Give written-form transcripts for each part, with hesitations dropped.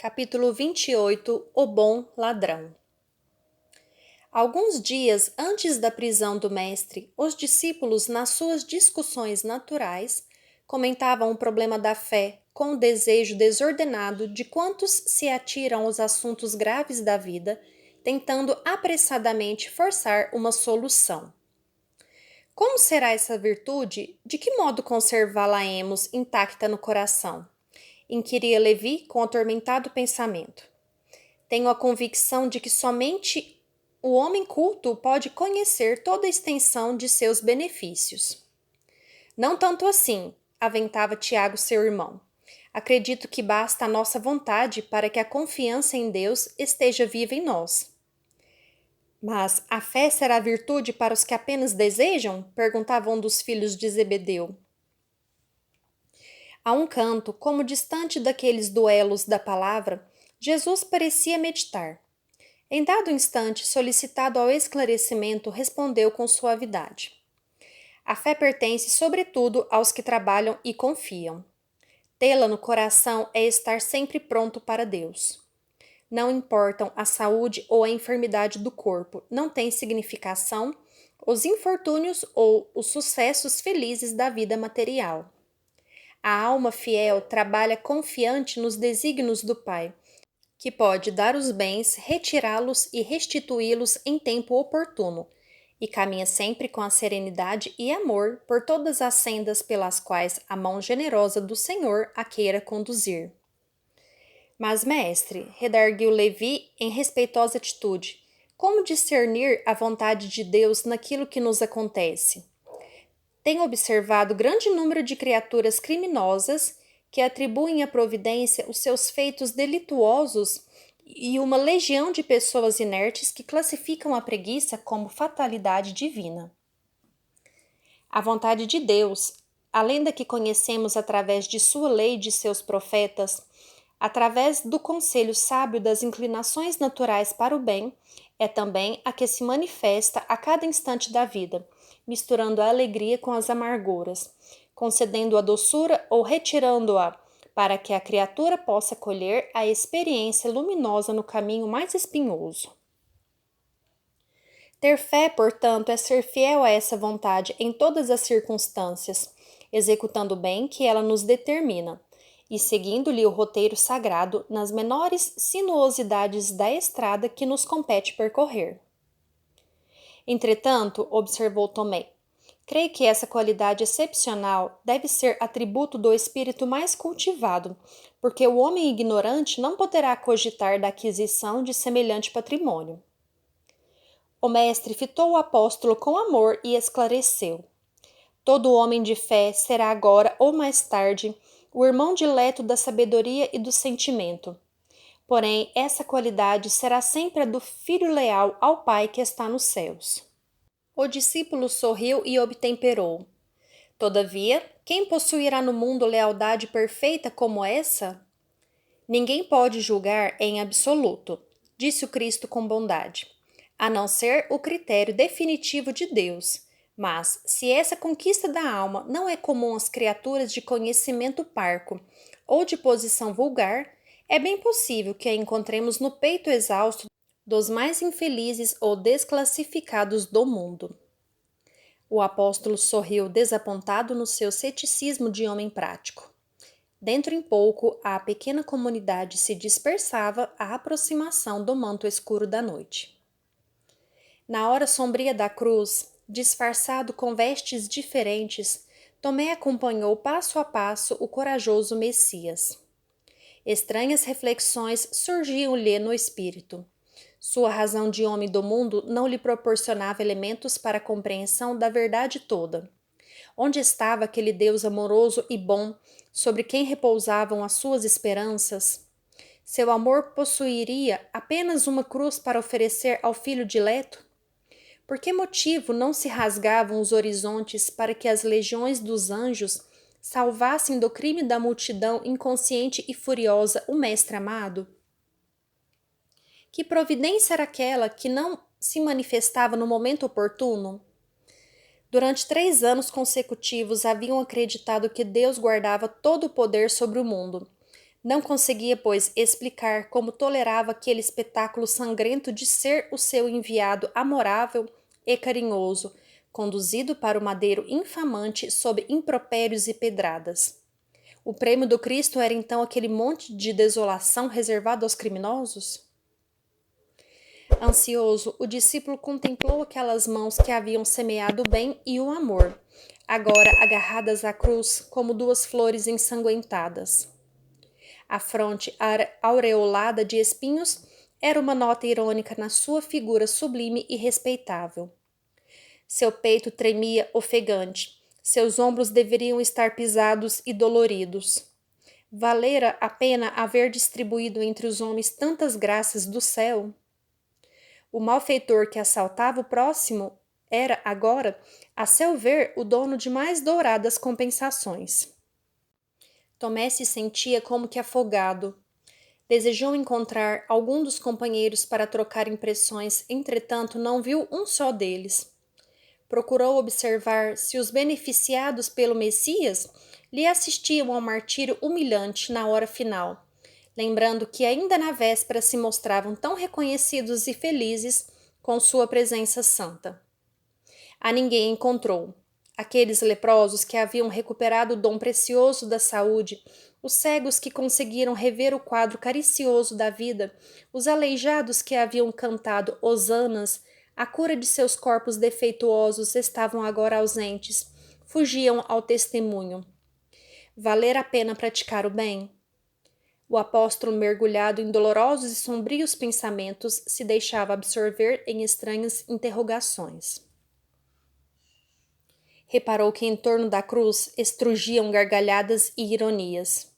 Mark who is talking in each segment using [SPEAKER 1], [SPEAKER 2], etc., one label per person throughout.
[SPEAKER 1] Capítulo 28 O Bom Ladrão. Alguns dias antes da prisão do mestre, os discípulos, nas suas discussões naturais, comentavam o problema da fé com o desejo desordenado de quantos se atiram aos assuntos graves da vida, tentando apressadamente forçar uma solução. Como será essa virtude? De que modo conservá-la-emos intacta no coração? Inquiria Levi com atormentado pensamento. Tenho a convicção de que somente o homem culto pode conhecer toda a extensão de seus benefícios. Não tanto assim, aventava Tiago, seu irmão. Acredito que basta a nossa vontade para que a confiança em Deus esteja viva em nós. Mas a fé será virtude para os que apenas desejam? Perguntava um dos filhos de Zebedeu. A um canto, como distante daqueles duelos da palavra, Jesus parecia meditar. Em dado instante, solicitado ao esclarecimento, respondeu com suavidade. A fé pertence, sobretudo, aos que trabalham e confiam. Tê-la no coração é estar sempre pronto para Deus. Não importam a saúde ou a enfermidade do corpo, não tem significação os infortúnios ou os sucessos felizes da vida material. A alma fiel trabalha confiante nos desígnios do Pai, que pode dar os bens, retirá-los e restituí-los em tempo oportuno, e caminha sempre com a serenidade e amor por todas as sendas pelas quais a mão generosa do Senhor a queira conduzir. Mas, mestre, redarguiu Levi em respeitosa atitude, como discernir a vontade de Deus naquilo que nos acontece? Tenho observado grande número de criaturas criminosas que atribuem à providência os seus feitos delituosos e uma legião de pessoas inertes que classificam a preguiça como fatalidade divina. A vontade de Deus, além da que conhecemos através de sua lei e de seus profetas, através do conselho sábio das inclinações naturais para o bem, é também a que se manifesta a cada instante da vida, misturando a alegria com as amarguras, concedendo a doçura ou retirando-a, para que a criatura possa colher a experiência luminosa no caminho mais espinhoso. Ter fé, portanto, é ser fiel a essa vontade em todas as circunstâncias, executando o bem que ela nos determina, e seguindo-lhe o roteiro sagrado nas menores sinuosidades da estrada que nos compete percorrer. Entretanto, observou Tomé, creio que essa qualidade excepcional deve ser atributo do espírito mais cultivado, porque o homem ignorante não poderá cogitar da aquisição de semelhante patrimônio. O mestre fitou o apóstolo com amor e esclareceu. Todo homem de fé será agora ou mais tarde o irmão dileto da sabedoria e do sentimento. Porém, essa qualidade será sempre a do filho leal ao Pai que está nos céus. O discípulo sorriu e obtemperou. Todavia, quem possuirá no mundo lealdade perfeita como essa? Ninguém pode julgar em absoluto, disse o Cristo com bondade, a não ser o critério definitivo de Deus. Mas, se essa conquista da alma não é comum às criaturas de conhecimento parco ou de posição vulgar, é bem possível que a encontremos no peito exausto dos mais infelizes ou desclassificados do mundo. O apóstolo sorriu desapontado no seu ceticismo de homem prático. Dentro em pouco, a pequena comunidade se dispersava à aproximação do manto escuro da noite. Na hora sombria da cruz, disfarçado com vestes diferentes, Tomé acompanhou passo a passo o corajoso Messias. Estranhas reflexões surgiam-lhe no espírito. Sua razão de homem do mundo não lhe proporcionava elementos para a compreensão da verdade toda. Onde estava aquele Deus amoroso e bom, sobre quem repousavam as suas esperanças? Seu amor possuiria apenas uma cruz para oferecer ao filho dileto? Por que motivo não se rasgavam os horizontes para que as legiões dos anjos salvassem do crime da multidão inconsciente e furiosa o mestre amado? Que providência era aquela que não se manifestava no momento oportuno? Durante 3 anos consecutivos haviam acreditado que Deus guardava todo o poder sobre o mundo. Não conseguia, pois, explicar como tolerava aquele espetáculo sangrento de ser o seu enviado amorável e carinhoso, conduzido para o madeiro infamante sob impropérios e pedradas. O prêmio do Cristo era então aquele monte de desolação reservado aos criminosos? Ansioso, o discípulo contemplou aquelas mãos que haviam semeado o bem e o amor, agora agarradas à cruz como duas flores ensanguentadas. A fronte aureolada de espinhos era uma nota irônica na sua figura sublime e respeitável. Seu peito tremia ofegante, seus ombros deveriam estar pisados e doloridos. Valera a pena haver distribuído entre os homens tantas graças do céu? O malfeitor que assaltava o próximo era, agora, a seu ver, o dono de mais douradas compensações. Tomé se sentia como que afogado. Desejou encontrar algum dos companheiros para trocar impressões, entretanto não viu um só deles. Procurou observar se os beneficiados pelo Messias lhe assistiam ao martírio humilhante na hora final, lembrando que ainda na véspera se mostravam tão reconhecidos e felizes com sua presença santa. A ninguém encontrou. Aqueles leprosos que haviam recuperado o dom precioso da saúde, os cegos que conseguiram rever o quadro caricioso da vida, os aleijados que haviam cantado hosanas, a cura de seus corpos defeituosos estavam agora ausentes, fugiam ao testemunho. Valer a pena praticar o bem? O apóstolo, mergulhado em dolorosos e sombrios pensamentos, se deixava absorver em estranhas interrogações. Reparou que em torno da cruz estrugiam gargalhadas e ironias.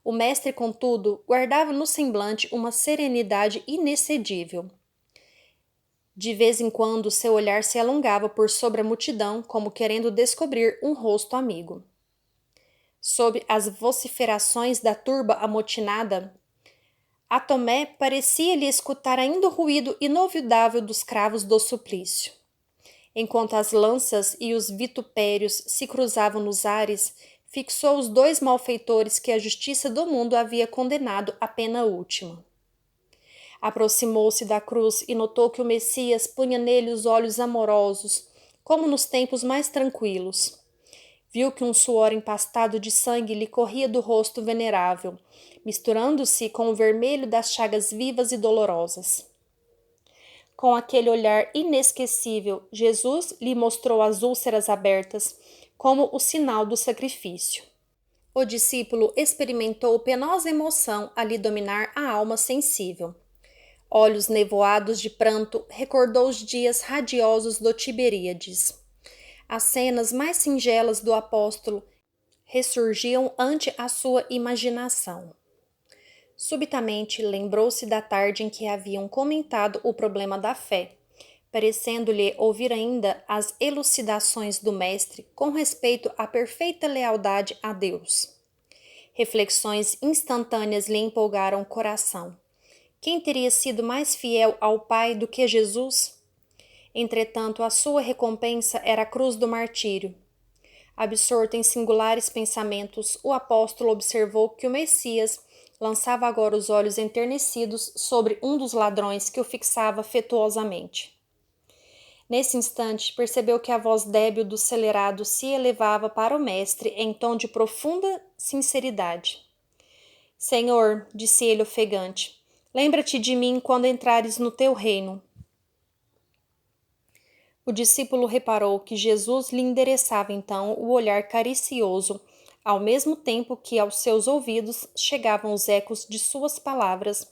[SPEAKER 1] O mestre, contudo, guardava no semblante uma serenidade inexcedível. De vez em quando, seu olhar se alongava por sobre a multidão, como querendo descobrir um rosto amigo. Sob as vociferações da turba amotinada, a Tomé parecia-lhe escutar ainda o ruído inovidável dos cravos do suplício. Enquanto as lanças e os vitupérios se cruzavam nos ares, fixou os dois malfeitores que a justiça do mundo havia condenado à pena última. Aproximou-se da cruz e notou que o Messias punha nele os olhos amorosos, como nos tempos mais tranquilos. Viu que um suor empastado de sangue lhe corria do rosto venerável, misturando-se com o vermelho das chagas vivas e dolorosas. Com aquele olhar inesquecível, Jesus lhe mostrou as úlceras abertas, como o sinal do sacrifício. O discípulo experimentou penosa emoção a lhe dominar a alma sensível. Olhos nevoados de pranto, recordou os dias radiosos do Tiberíades. As cenas mais singelas do apóstolo ressurgiam ante a sua imaginação. Subitamente lembrou-se da tarde em que haviam comentado o problema da fé, parecendo-lhe ouvir ainda as elucidações do mestre com respeito à perfeita lealdade a Deus. Reflexões instantâneas lhe empolgaram o coração. Quem teria sido mais fiel ao Pai do que Jesus? Entretanto, a sua recompensa era a cruz do martírio. Absorto em singulares pensamentos, o apóstolo observou que o Messias lançava agora os olhos enternecidos sobre um dos ladrões que o fixava afetuosamente. Nesse instante, percebeu que a voz débil do celerado se elevava para o mestre em tom de profunda sinceridade. Senhor, disse ele ofegante, lembra-te de mim quando entrares no teu reino. O discípulo reparou que Jesus lhe endereçava então o olhar caricioso, ao mesmo tempo que aos seus ouvidos chegavam os ecos de suas palavras,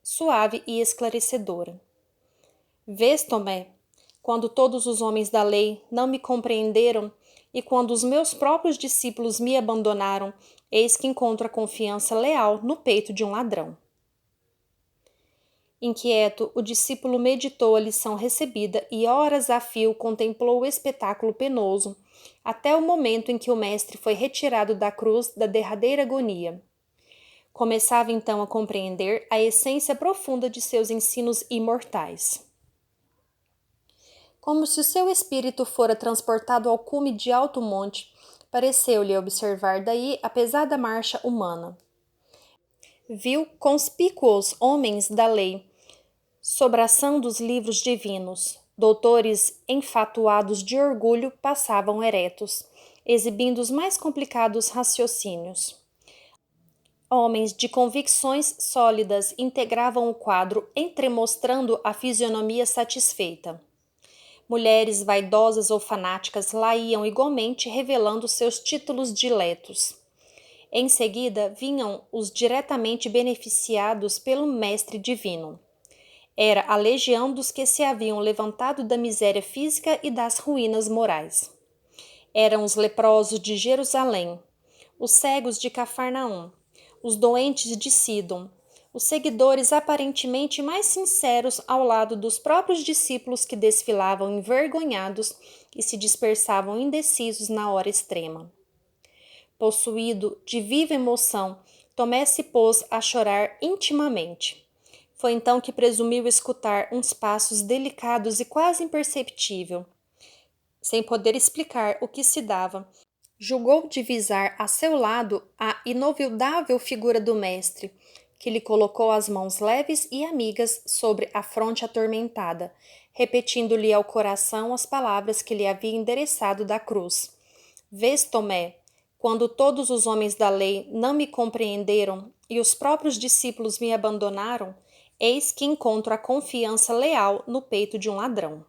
[SPEAKER 1] suave e esclarecedora. Vês, Tomé, quando todos os homens da lei não me compreenderam e quando os meus próprios discípulos me abandonaram, eis que encontro a confiança leal no peito de um ladrão. Inquieto, o discípulo meditou a lição recebida e horas a fio contemplou o espetáculo penoso, até o momento em que o mestre foi retirado da cruz da derradeira agonia. Começava então a compreender a essência profunda de seus ensinos imortais. Como se o seu espírito fora transportado ao cume de alto monte, pareceu-lhe observar daí a pesada marcha humana. viu conspícuos homens da lei, sobraçando os livros divinos. Doutores enfatuados de orgulho passavam eretos, exibindo os mais complicados raciocínios. Homens de convicções sólidas integravam o quadro, entremostrando a fisionomia satisfeita. Mulheres vaidosas ou fanáticas lá iam igualmente revelando seus títulos diletos. Em seguida, vinham os diretamente beneficiados pelo Mestre Divino. Era a legião dos que se haviam levantado da miséria física e das ruínas morais. Eram os leprosos de Jerusalém, os cegos de Cafarnaum, os doentes de Sidom, os seguidores aparentemente mais sinceros ao lado dos próprios discípulos que desfilavam envergonhados e se dispersavam indecisos na hora extrema. Possuído de viva emoção, Tomé se pôs a chorar intimamente. Foi então que presumiu escutar uns passos delicados e quase imperceptível. Sem poder explicar o que se dava, julgou divisar a seu lado a inovildável figura do mestre, que lhe colocou as mãos leves e amigas sobre a fronte atormentada, repetindo-lhe ao coração as palavras que lhe havia endereçado da cruz. Vês, Tomé, quando todos os homens da lei não me compreenderam e os próprios discípulos me abandonaram, eis que encontro a confiança leal no peito de um ladrão.